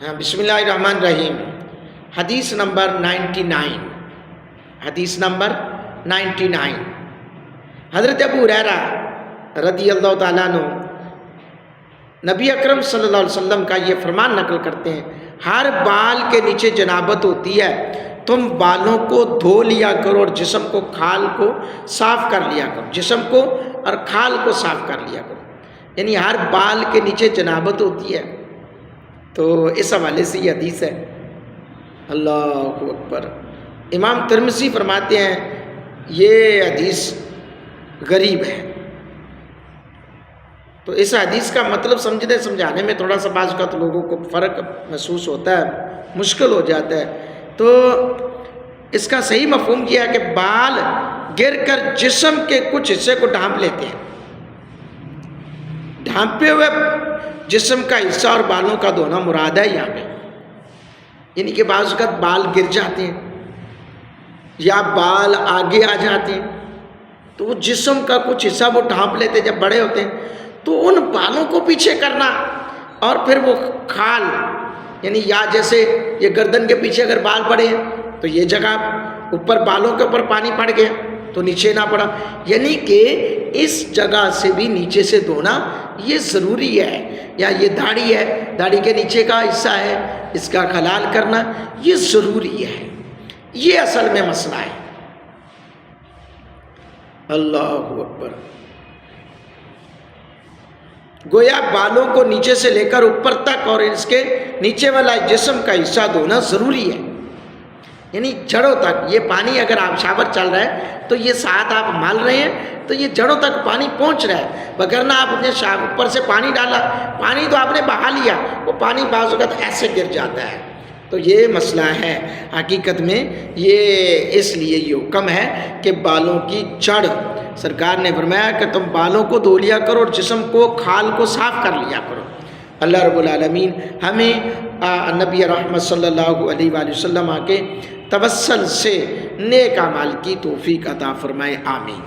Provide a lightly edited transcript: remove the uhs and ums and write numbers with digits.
بسم اللہ الرحمن الرحیم. حدیث نمبر 99. حدیث نمبر 99. حضرت ابو ہریرہ رضی اللہ تعالیٰ عنہ نبی اکرم صلی اللہ علیہ وسلم کا یہ فرمان نقل کرتے ہیں، ہر بال کے نیچے جنابت ہوتی ہے، تم بالوں کو دھو لیا کرو اور جسم کو کھال کو صاف کر لیا کرو، جسم کو اور کھال کو صاف کر لیا کرو. یعنی ہر بال کے نیچے جنابت ہوتی ہے. تو اس حوالے سے یہ حدیث ہے. اللہ اکبر. امام ترمذی فرماتے ہیں یہ حدیث غریب ہے. تو اس حدیث کا مطلب سمجھانے میں تھوڑا سا بعض اوقات لوگوں کو فرق محسوس ہوتا ہے، مشکل ہو جاتا ہے. تو اس کا صحیح مفہوم کیا ہے کہ بال گر کر جسم کے کچھ حصے کو ڈھانپ لیتے ہیں. ڈھانپے ہوئے جسم کا حصہ اور بالوں کا دھونا مراد ہے یہاں پہ. یعنی کہ بعض اوقات بال گر جاتے ہیں یا بال آگے آ جاتے ہیں تو وہ جسم کا کچھ حصہ وہ ڈھانپ لیتے ہیں. جب بڑے ہوتے ہیں تو ان بالوں کو پیچھے کرنا اور پھر وہ کھال، یعنی یا جیسے یہ گردن کے پیچھے اگر بال پڑے ہیں تو یہ جگہ اوپر بالوں کے اوپر پانی پڑ گیا تو نیچے نہ پڑا، یعنی کہ اس جگہ سے بھی نیچے سے دھونا یہ ضروری ہے. یا یہ داڑھی ہے، داڑھی کے نیچے کا حصہ ہے، اس کا خلال کرنا یہ ضروری ہے. یہ اصل میں مسئلہ ہے. اللہ اکبر. گویا بالوں کو نیچے سے لے کر اوپر تک اور اس کے نیچے والا جسم کا حصہ دھونا ضروری ہے. یعنی جڑوں تک. یہ پانی اگر آپ شاور چل رہا ہے تو یہ ساتھ آپ مال رہے ہیں تو یہ جڑوں تک پانی پہنچ رہا ہے، وگرنہ آپ نے اوپر سے پانی ڈالا، پانی تو آپ نے بہا لیا، وہ پانی بعض اوقات ایسے گر جاتا ہے. تو یہ مسئلہ ہے حقیقت میں. یہ اس لیے یہ حکم ہے کہ بالوں کی جڑ، سرکار نے فرمایا کہ تم بالوں کو دھو لیا کرو اور جسم کو کھال کو صاف کر لیا کرو. اللہ رب العالمین ہمیں نبی رحمت صلی اللہ علیہ وآلہ وسلم کے توسل سے نیک اعمال کی توفیق عطا فرمائے. آمین.